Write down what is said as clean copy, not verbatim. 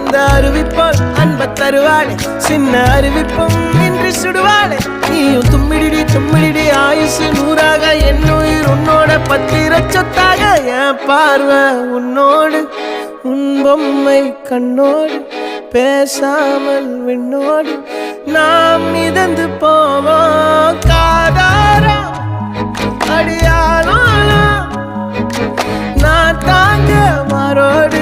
அந்த அருவிப்போல் அன்ப தருவாளே சின்ன அருவிப்பும் இன்றி சுடுவாளே நீயும் தும்மிடி தும்மிடி ஆயுசு நூறாக என்னுயிர் உன்னோட பத்திர சொத்தாக என் பார்வை உன்னோடு உன் பொம்மை கண்ணோடு பேசாமல் விண்ணோடு நாம் மிதந்து போவோம் காதாரா அடியாலும் நான் தாங்க மாறோடு